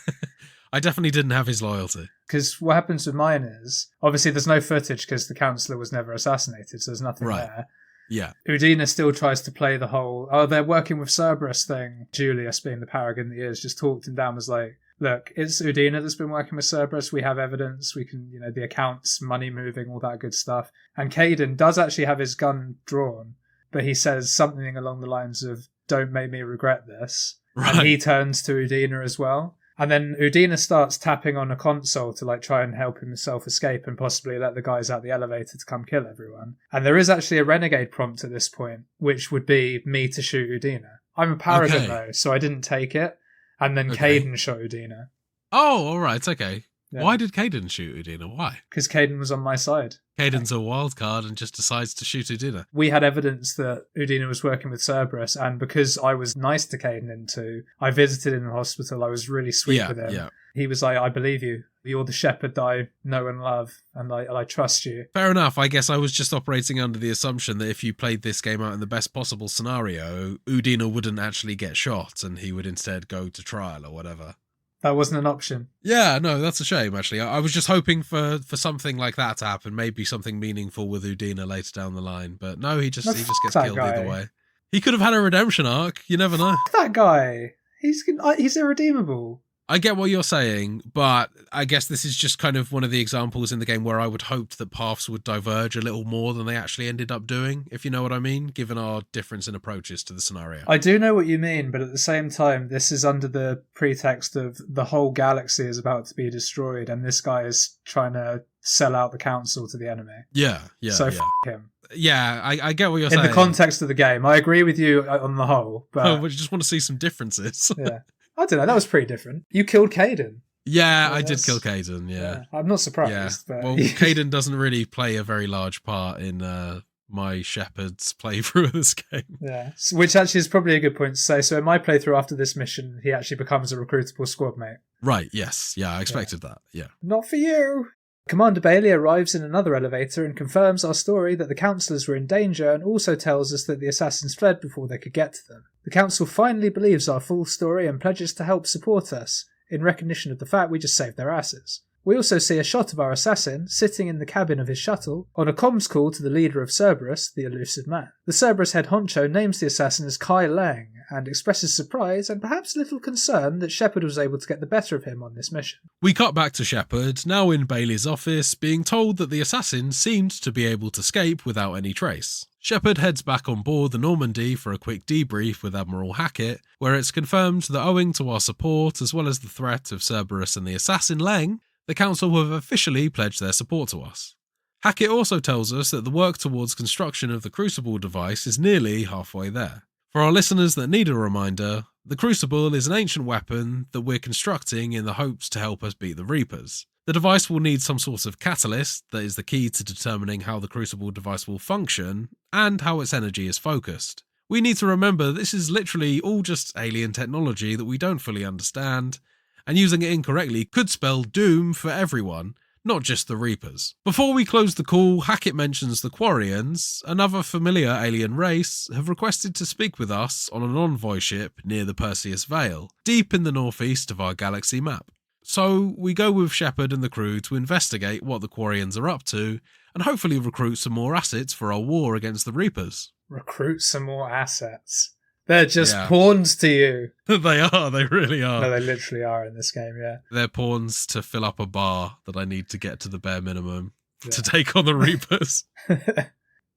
I definitely didn't have his loyalty. Because what happens with mine is, obviously there's no footage because the councillor was never assassinated, so there's nothing there. Yeah. Udina still tries to play the whole, oh, they're working with Cerberus thing. Julius, being the paragon that he is, just talked him down, was like, look, it's Udina that's been working with Cerberus. We have evidence. We can, the accounts, money moving, all that good stuff. And Caden does actually have his gun drawn, but he says something along the lines of, don't make me regret this. Right. And he turns to Udina as well. And then Udina starts tapping on a console to try and help himself escape and possibly let the guys out the elevator to come kill everyone. And there is actually a renegade prompt at this point, which would be me to shoot Udina. I'm a paragon though, so I didn't take it. And then Caden shot Udina. Oh, all right, okay. Yeah. Why did Caden shoot Udina? Why? Because Caden was on my side. Caden's a wild card and just decides to shoot Udina. We had evidence that Udina was working with Cerberus, and because I was nice to Caden in 2, I visited him in the hospital. I was really sweet with him. Yeah. He was like, I believe you. You're the shepherd that I know and love, and I trust you. Fair enough. I guess I was just operating under the assumption that if you played this game out in the best possible scenario, Udina wouldn't actually get shot and he would instead go to trial or whatever. That wasn't an option. Yeah, no, that's a shame, actually. I was just hoping for something like that to happen, maybe something meaningful with Udina later down the line. But no, he just gets killed either way. He could have had a redemption arc. You never know. That guy. He's irredeemable. I get what you're saying, but I guess this is just kind of one of the examples in the game where I would hope that paths would diverge a little more than they actually ended up doing, if you know what I mean, given our difference in approaches to the scenario. I do know what you mean, but at the same time, this is under the pretext of the whole galaxy is about to be destroyed, and this guy is trying to sell out the council to the enemy. Yeah. So him. Yeah, I get what you're saying. In the context of the game, I agree with you on the whole, but... Oh, but you just want to see some differences. Yeah. I don't know, that was pretty different. You killed Caden. Yeah, I did kill Caden, yeah. I'm not surprised. Yeah. But... Well, Caden doesn't really play a very large part in my Shepard's playthrough of this game. Yeah, which actually is probably a good point to say. So in my playthrough after this mission, he actually becomes a recruitable squad mate. Right, yes. Yeah, I expected that, yeah. Not for you! Commander Bailey arrives in another elevator and confirms our story that the councillors were in danger and also tells us that the assassins fled before they could get to them. The council finally believes our full story and pledges to help support us, in recognition of the fact we just saved their asses. We also see a shot of our assassin sitting in the cabin of his shuttle on a comms call to the leader of Cerberus, the elusive man. The Cerberus head honcho names the assassin as Kai Lang and expresses surprise and perhaps a little concern that Shepard was able to get the better of him on this mission. We cut back to Shepard, now in Bailey's office, being told that the assassin seemed to be able to escape without any trace. Shepard heads back on board the Normandy for a quick debrief with Admiral Hackett, where it's confirmed that owing to our support as well as the threat of Cerberus and the assassin Lang, the Council have officially pledged their support to us. Hackett also tells us that the work towards construction of the Crucible device is nearly halfway there. For our listeners that need a reminder, the Crucible is an ancient weapon that we're constructing in the hopes to help us beat the Reapers. The device will need some sort of catalyst that is the key to determining how the Crucible device will function and how its energy is focused. We need to remember this is literally all just alien technology that we don't fully understand, and using it incorrectly could spell doom for everyone, not just the Reapers. Before we close the call, Hackett mentions the Quarians, another familiar alien race, have requested to speak with us on an envoy ship near the Perseus Vale, deep in the northeast of our galaxy map. So we go with Shepard and the crew to investigate what the Quarians are up to, and hopefully recruit some more assets for our war against the Reapers. Recruit some more assets. They're just pawns to you. They are, they really are. No, they literally are in this game, yeah. They're pawns to fill up a bar that I need to get to the bare minimum to take on the Reapers.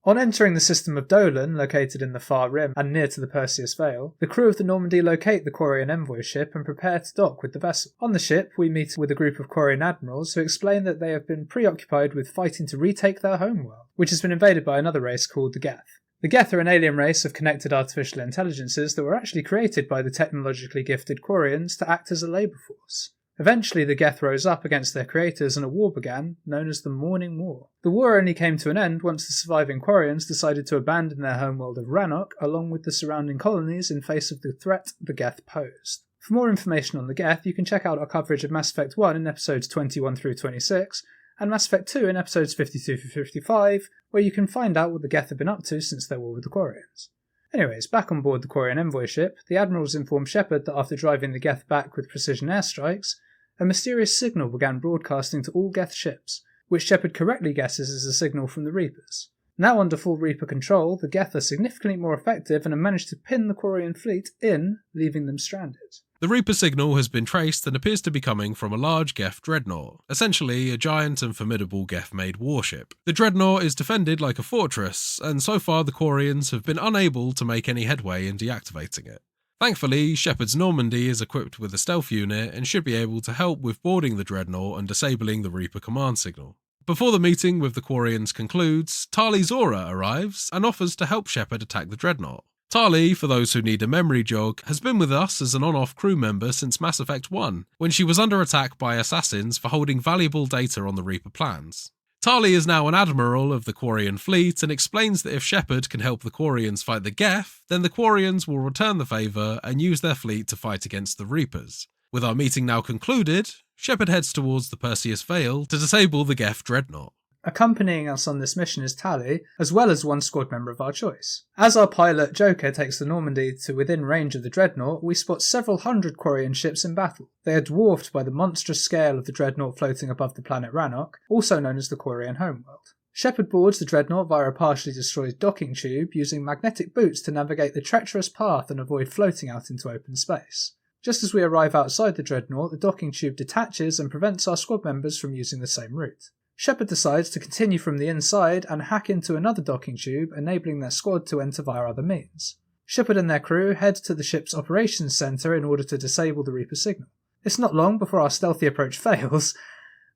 On entering the system of Dolan, located in the far rim and near to the Perseus Vale, the crew of the Normandy locate the Quarian envoy ship and prepare to dock with the vessel. On the ship, we meet with a group of Quarian admirals who explain that they have been preoccupied with fighting to retake their homeworld, which has been invaded by another race called the Geth. The Geth are an alien race of connected artificial intelligences that were actually created by the technologically gifted Quarians to act as a labour force. Eventually, the Geth rose up against their creators and a war began, known as the Morning War. The war only came to an end once the surviving Quarians decided to abandon their homeworld of Rannoch along with the surrounding colonies in face of the threat the Geth posed. For more information on the Geth, you can check out our coverage of Mass Effect 1 in episodes 21 through 26, and Mass Effect 2 in episodes 52 through 55, where you can find out what the Geth have been up to since their war with the Quarians. Anyways, back on board the Quarian envoy ship, the admirals inform Shepard that after driving the Geth back with precision airstrikes, a mysterious signal began broadcasting to all Geth ships, which Shepard correctly guesses is a signal from the Reapers. Now under full Reaper control, the Geth are significantly more effective and have managed to pin the Quarian fleet in, leaving them stranded. The Reaper signal has been traced and appears to be coming from a large Geth Dreadnought, essentially a giant and formidable Geth-made warship. The Dreadnought is defended like a fortress, and so far the Quarians have been unable to make any headway in deactivating it. Thankfully, Shepard's Normandy is equipped with a stealth unit and should be able to help with boarding the Dreadnought and disabling the Reaper command signal. Before the meeting with the Quarians concludes, Tali Zora arrives and offers to help Shepard attack the Dreadnought. Tali, for those who need a memory jog, has been with us as an on-off crew member since Mass Effect 1, when she was under attack by assassins for holding valuable data on the Reaper plans. Tali is now an admiral of the Quarian fleet and explains that if Shepard can help the Quarians fight the Geth, then the Quarians will return the favour and use their fleet to fight against the Reapers. With our meeting now concluded, Shepard heads towards the Perseus Vale to disable the Geth Dreadnought. Accompanying us on this mission is Tali, as well as one squad member of our choice. As our pilot Joker takes the Normandy to within range of the Dreadnought, we spot several hundred Quarian ships in battle. They are dwarfed by the monstrous scale of the Dreadnought floating above the planet Rannoch, also known as the Quarian homeworld. Shepard boards the Dreadnought via a partially destroyed docking tube, using magnetic boots to navigate the treacherous path and avoid floating out into open space. Just as we arrive outside the Dreadnought, the docking tube detaches and prevents our squad members from using the same route. Shepard decides to continue from the inside and hack into another docking tube, enabling their squad to enter via other means. Shepard and their crew head to the ship's operations centre in order to disable the Reaper signal. It's not long before our stealthy approach fails.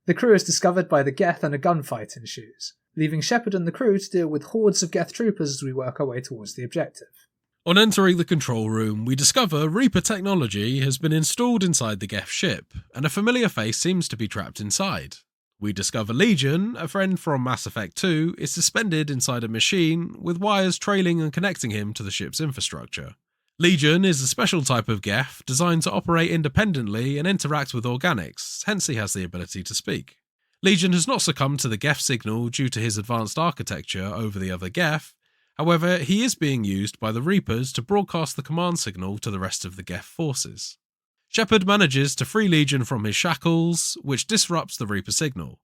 The crew is discovered by the Geth and a gunfight ensues, leaving Shepard and the crew to deal with hordes of Geth troopers as we work our way towards the objective. On entering the control room, we discover Reaper technology has been installed inside the Geth ship, and a familiar face seems to be trapped inside. We discover Legion, a friend from Mass Effect 2, is suspended inside a machine with wires trailing and connecting him to the ship's infrastructure. Legion is a special type of Geth designed to operate independently and interact with organics, hence he has the ability to speak. Legion has not succumbed to the Geth signal due to his advanced architecture over the other Geth. However, he is being used by the Reapers to broadcast the command signal to the rest of the Geth forces. Shepard manages to free Legion from his shackles, which disrupts the Reaper signal,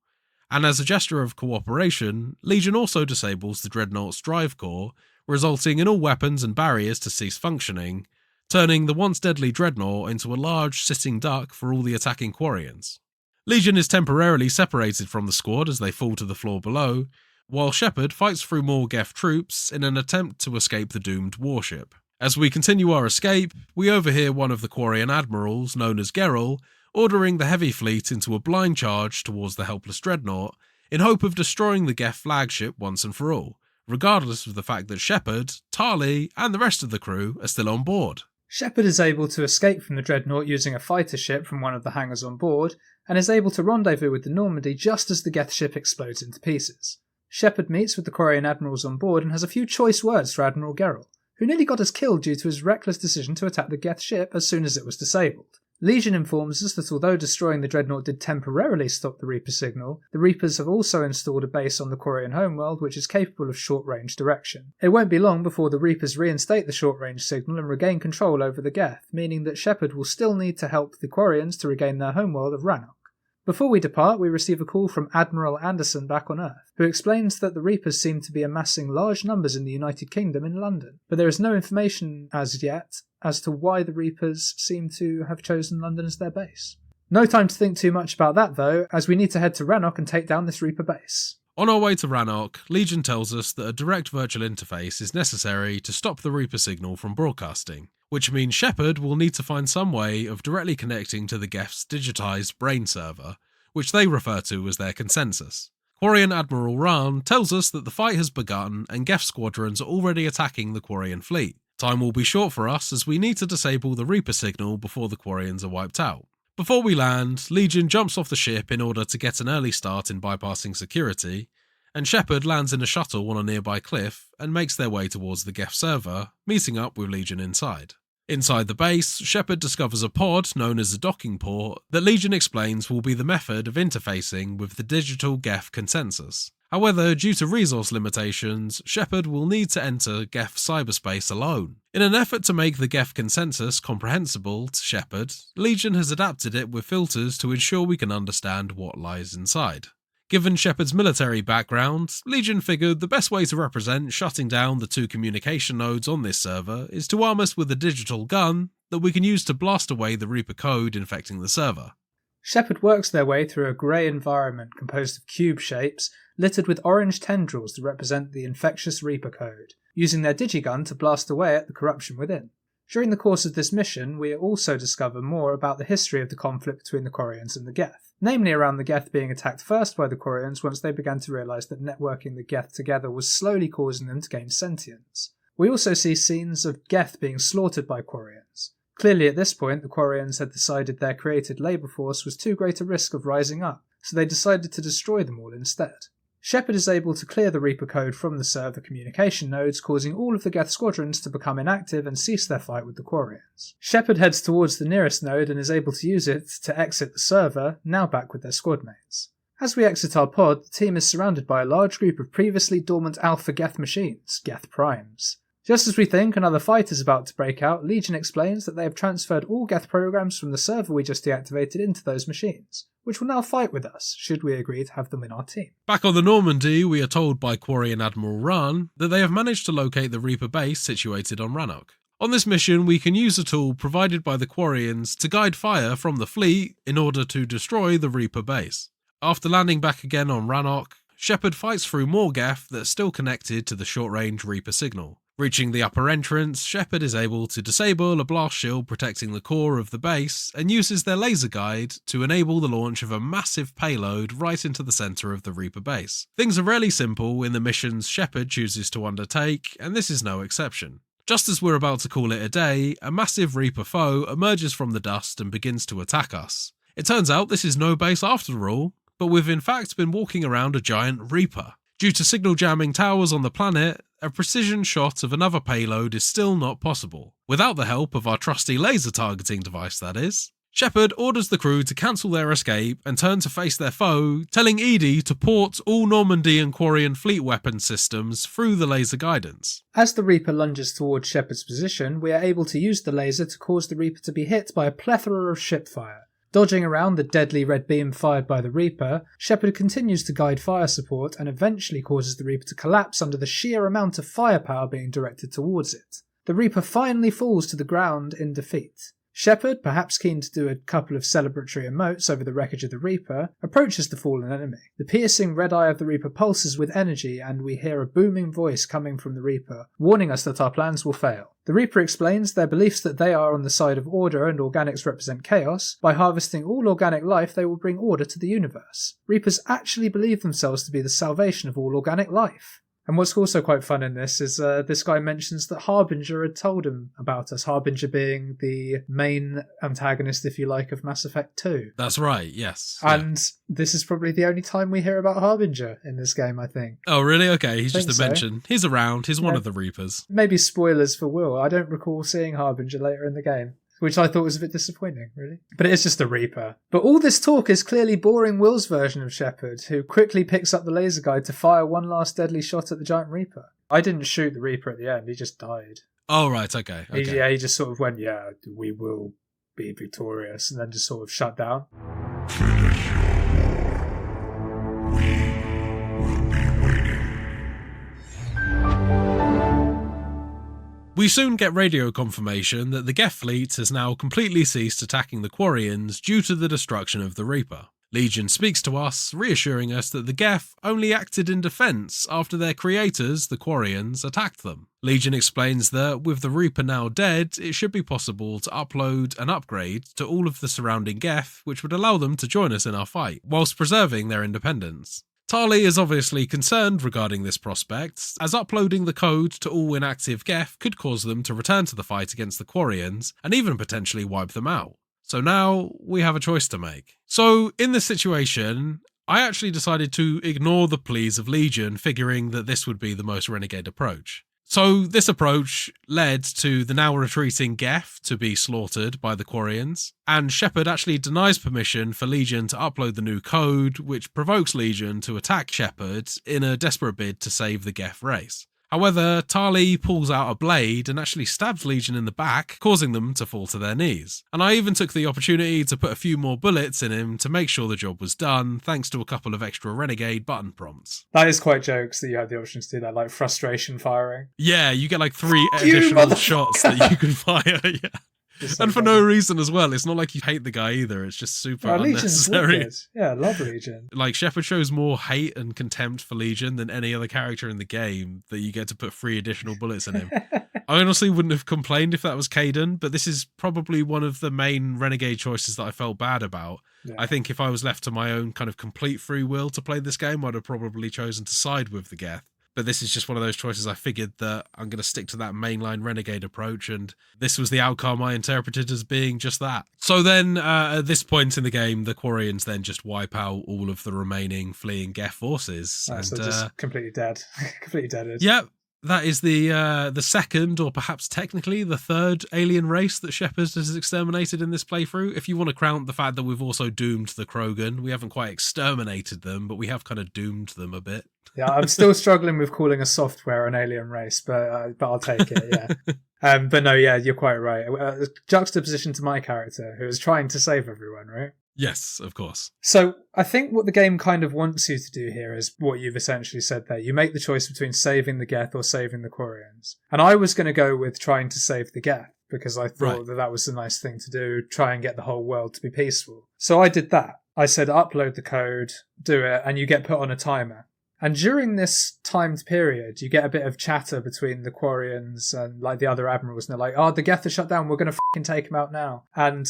and as a gesture of cooperation, Legion also disables the Dreadnought's drive core, resulting in all weapons and barriers to cease functioning, turning the once deadly Dreadnought into a large sitting duck for all the attacking Quarians. Legion is temporarily separated from the squad as they fall to the floor below, while Shepard fights through more Geth troops in an attempt to escape the doomed warship. As we continue our escape, we overhear one of the Quarian admirals, known as Geralt, ordering the heavy fleet into a blind charge towards the helpless Dreadnought, in hope of destroying the Geth flagship once and for all, regardless of the fact that Shepard, Tali, and the rest of the crew are still on board. Shepard is able to escape from the Dreadnought using a fighter ship from one of the hangars on board, and is able to rendezvous with the Normandy just as the Geth ship explodes into pieces. Shepard meets with the Quarian admirals on board and has a few choice words for Admiral Geralt, who nearly got us killed due to his reckless decision to attack the Geth ship as soon as it was disabled. Legion informs us that although destroying the Dreadnought did temporarily stop the Reaper signal, the Reapers have also installed a base on the Quarian homeworld which is capable of short-range direction. It won't be long before the Reapers reinstate the short-range signal and regain control over the Geth, meaning that Shepard will still need to help the Quarians to regain their homeworld of Rannoch. Before we depart, we receive a call from Admiral Anderson back on Earth, who explains that the Reapers seem to be amassing large numbers in the United Kingdom in London, but there is no information as yet as to why the Reapers seem to have chosen London as their base. No time to think too much about that though, as we need to head to Rannoch and take down this Reaper base. On our way to Rannoch, Legion tells us that a direct virtual interface is necessary to stop the Reaper signal from broadcasting, which means Shepard will need to find some way of directly connecting to the Geth's digitised brain server, which they refer to as their consensus. Quarian Admiral Rahn tells us that the fight has begun and Geth squadrons are already attacking the Quarian fleet. Time will be short for us as we need to disable the Reaper signal before the Quarians are wiped out. Before we land, Legion jumps off the ship in order to get an early start in bypassing security, and Shepard lands in a shuttle on a nearby cliff and makes their way towards the Geth server, meeting up with Legion inside. Inside the base, Shepard discovers a pod known as the docking port that Legion explains will be the method of interfacing with the digital Geth consensus. However, due to resource limitations, Shepard will need to enter Geth cyberspace alone. In an effort to make the Geth consensus comprehensible to Shepard, Legion has adapted it with filters to ensure we can understand what lies inside. Given Shepard's military background, Legion figured the best way to represent shutting down the two communication nodes on this server is to arm us with a digital gun that we can use to blast away the Reaper code infecting the server. Shepard works their way through a grey environment composed of cube shapes littered with orange tendrils to represent the infectious Reaper code, using their digigun to blast away at the corruption within. During the course of this mission, we also discover more about the history of the conflict between the Quarians and the Geth, namely around the Geth being attacked first by the Quarians once they began to realise that networking the Geth together was slowly causing them to gain sentience. We also see scenes of Geth being slaughtered by Quarians. Clearly at this point, the Quarians had decided their created labour force was too great a risk of rising up, so they decided to destroy them all instead. Shepard is able to clear the Reaper code from the server communication nodes, causing all of the Geth squadrons to become inactive and cease their fight with the Quarians. Shepard heads towards the nearest node and is able to use it to exit the server, now back with their squad mates. As we exit our pod, the team is surrounded by a large group of previously dormant Alpha Geth machines, Geth Primes. Just as we think another fight is about to break out, Legion explains that they have transferred all Geth programs from the server we just deactivated into those machines, which will now fight with us, should we agree to have them in our team. Back on the Normandy, we are told by Quarian Admiral Rahn that they have managed to locate the Reaper base situated on Rannoch. On this mission, we can use a tool provided by the Quarians to guide fire from the fleet in order to destroy the Reaper base. After landing back again on Rannoch, Shepard fights through more Geth that's still connected to the short-range Reaper signal. Reaching the upper entrance, Shepard is able to disable a blast shield protecting the core of the base and uses their laser guide to enable the launch of a massive payload right into the centre of the Reaper base. Things are rarely simple in the missions Shepard chooses to undertake, and this is no exception. Just as we're about to call it a day, a massive Reaper foe emerges from the dust and begins to attack us. It turns out this is no base after all, but we've in fact been walking around a giant Reaper. Due to signal jamming towers on the planet, a precision shot of another payload is still not possible. Without the help of our trusty laser targeting device, that is. Shepard orders the crew to cancel their escape and turn to face their foe, telling Edie to port all Normandy and Quarian fleet weapon systems through the laser guidance. As the Reaper lunges towards Shepard's position, we are able to use the laser to cause the Reaper to be hit by a plethora of ship fire. Dodging around the deadly red beam fired by the Reaper, Shepard continues to guide fire support and eventually causes the Reaper to collapse under the sheer amount of firepower being directed towards it. The Reaper finally falls to the ground in defeat. Shepard, perhaps keen to do a couple of celebratory emotes over the wreckage of the Reaper, approaches the fallen enemy. The piercing red eye of the Reaper pulses with energy and we hear a booming voice coming from the Reaper, warning us that our plans will fail. The Reaper explains their beliefs that they are on the side of order and organics represent chaos. By harvesting all organic life, they will bring order to the universe. Reapers actually believe themselves to be the salvation of all organic life. And what's also quite fun in this is this guy mentions that Harbinger had told him about us, Harbinger being the main antagonist, if you like, of Mass Effect 2. That's right, yes. And this is probably the only time we hear about Harbinger in this game, I think. Oh, really? Okay, he's I just a think mention. He's around, he's one of the Reapers. Maybe spoilers for Will. I don't recall seeing Harbinger later in the game, which I thought was a bit disappointing, really. But it is just a Reaper. But all this talk is clearly boring Will's version of Shepard, who quickly picks up the laser guide to fire one last deadly shot at the giant Reaper. I didn't shoot the Reaper at the end, he just died. Oh, right, okay. He just sort of went, yeah, we will be victorious, and then just sort of shut down. Finish your war. We will be waiting. We soon get radio confirmation that the Geth fleet has now completely ceased attacking the Quarians due to the destruction of the Reaper. Legion speaks to us, reassuring us that the Geth only acted in defence after their creators, the Quarians, attacked them. Legion explains that, with the Reaper now dead, it should be possible to upload an upgrade to all of the surrounding Geth, which would allow them to join us in our fight, whilst preserving their independence. Tali is obviously concerned regarding this prospect, as uploading the code to all inactive Geth could cause them to return to the fight against the Quarians, and even potentially wipe them out. So now, we have a choice to make. So, in this situation, I actually decided to ignore the pleas of Legion, figuring that this would be the most renegade approach. So this approach led to the now retreating Geth to be slaughtered by the Quarians, and Shepard actually denies permission for Legion to upload the new code, which provokes Legion to attack Shepard in a desperate bid to save the Geth race. However, Tali pulls out a blade and actually stabs Legion in the back, causing them to fall to their knees. And I even took the opportunity to put a few more bullets in him to make sure the job was done, thanks to a couple of extra Renegade button prompts. That is quite jokes that you have the option to do that, like frustration firing. Yeah, you get like 3 additional shots that you can fire, yeah. And for no reason as well. It's not like you hate the guy either. It's just super unnecessary. Yeah, I love Legion. Like, Shepard shows more hate and contempt for Legion than any other character in the game, that you get to put 3 additional bullets in him. I honestly wouldn't have complained if that was Caden, but this is probably one of the main Renegade choices that I felt bad about. Yeah. I think if I was left to my own kind of complete free will to play this game, I'd have probably chosen to side with the Geth. But this is just one of those choices I figured that I'm going to stick to that mainline Renegade approach, and this was the outcome I interpreted as being just that. So then, at this point in the game, the Quarians then just wipe out all of the remaining fleeing Geth forces. Oh, and, so just completely dead. Completely deaded. Yeah. That is the second, or perhaps technically the third alien race that Shepard has exterminated in this playthrough. If you want to count the fact that we've also doomed the Krogan. We haven't quite exterminated them, but we have kind of doomed them a bit. Yeah, I'm still struggling with calling a software an alien race, but I'll take it, yeah. But no, yeah, you're quite right. Juxtaposition to my character, who is trying to save everyone, right? Yes, of course. So I think what the game kind of wants you to do here is what you've essentially said there. You make the choice between saving the Geth or saving the Quarians. And I was going to go with trying to save the Geth because I thought that was a nice thing to do, try and get the whole world to be peaceful. So I did that. I said upload the code, do it, and you get put on a timer. And during this timed period, you get a bit of chatter between the Quarians and like the other admirals, and they're like, "Oh, the Geth are shut down. We're going to fucking take them out now." And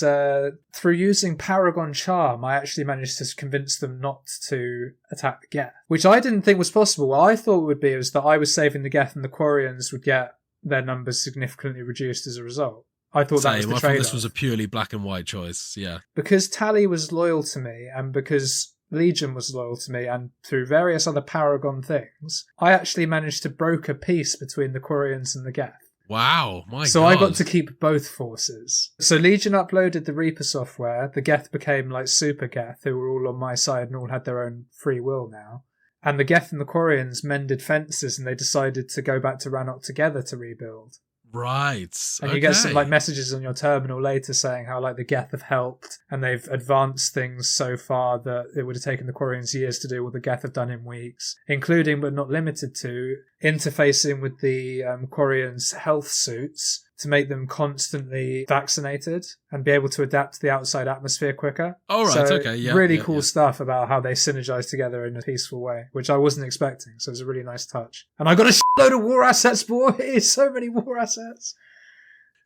through using Paragon Charm, I actually managed to convince them not to attack the Geth, which I didn't think was possible. What I thought would be was that I was saving the Geth, and the Quarians would get their numbers significantly reduced as a result. I thought that was the I trade-off. thought this was a purely black and white choice. Yeah, because Tally was loyal to me, and because Legion was loyal to me, and through various other Paragon things, I actually managed to broker peace between the Quarians and the Geth. Wow, my God. So I got to keep both forces. So Legion uploaded the Reaper software, the Geth became like Super Geth, who were all on my side and all had their own free will now. And the Geth and the Quarians mended fences, and they decided to go back to Rannoch together to rebuild. Right. And you get some like messages on your terminal later saying how like the Geth have helped and they've advanced things so far that it would have taken the Quarians years to do what the Geth have done in weeks, including but not limited to interfacing with the Quarians' health suits to make them constantly vaccinated and be able to adapt to the outside atmosphere quicker. Oh, right, so okay, yeah. Really cool stuff about how they synergize together in a peaceful way, which I wasn't expecting, so it was a really nice touch. And I got a shitload of war assets, boys! So many war assets!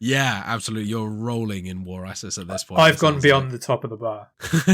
Yeah, absolutely. You're rolling in war assets at this point. I've gone beyond the top of the bar.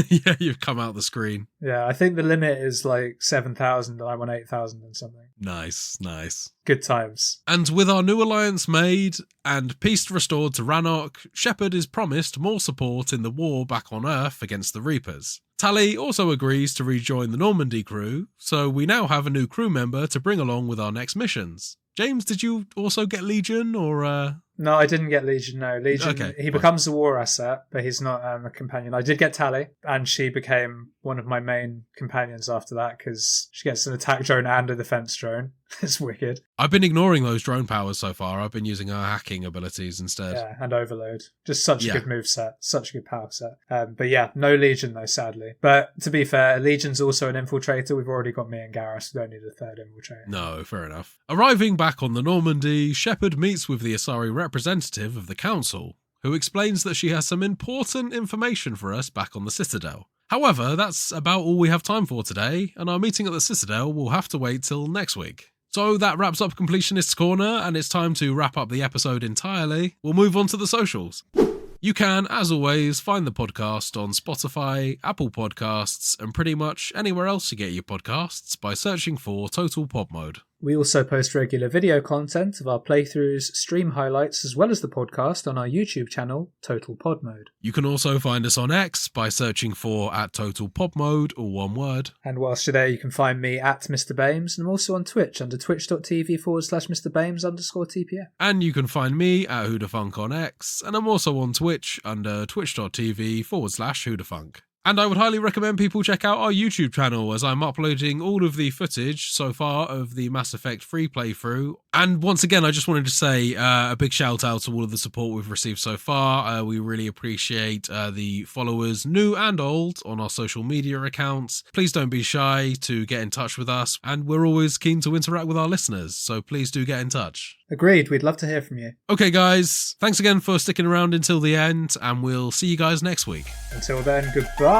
Yeah, you've come out the screen. Yeah, I think the limit is like 7,000 and I'm on 8,000 and something. Nice, nice. Good times. And with our new alliance made and peace restored to Rannoch, Shepard is promised more support in the war back on Earth against the Reapers. Tally also agrees to rejoin the Normandy crew, so we now have a new crew member to bring along with our next missions. James, did you also get Legion, or...? No, I didn't get Legion, no. Legion, okay, he becomes a war asset, but he's not a companion. I did get Tally, and she became one of my main companions after that, because she gets an attack drone and a defense drone. It's wicked. I've been ignoring those drone powers so far. I've been using her hacking abilities instead. Yeah, and Overload. Just such a good move set. Such a good power set. But yeah, no Legion though, sadly. But to be fair, Legion's also an infiltrator. We've already got me and Garrus. We don't need a third infiltrator. No, fair enough. Arriving back on the Normandy, Shepard meets with the Asari representative of the Council, who explains that she has some important information for us back on the Citadel. However, that's about all we have time for today, and our meeting at the Citadel will have to wait till next week. So that wraps up Completionist's Corner, and it's time to wrap up the episode entirely. We'll move on to the socials. You can, as always, find the podcast on Spotify, Apple Podcasts, and pretty much anywhere else you get your podcasts by searching for Total Pod Mode. We also post regular video content of our playthroughs, stream highlights, as well as the podcast on our YouTube channel, Total Pod Mode. You can also find us on X by searching for @TotalPodMode, all one word. And whilst you're there, you can find me at Mr. Bames, and I'm also on Twitch under twitch.tv/MrBames_TPF. And you can find me at Whodafunk on X, and I'm also on Twitch under twitch.tv/Whodafunk. And I would highly recommend people check out our YouTube channel, as I'm uploading all of the footage so far of the Mass Effect free playthrough. And once again, I just wanted to say a big shout out to all of the support we've received so far. We really appreciate the followers, new and old, on our social media accounts. Please don't be shy to get in touch with us, and we're always keen to interact with our listeners, so please do get in touch. Agreed, we'd love to hear from you. Okay guys, thanks again for sticking around until the end, and we'll see you guys next week. Until then, goodbye!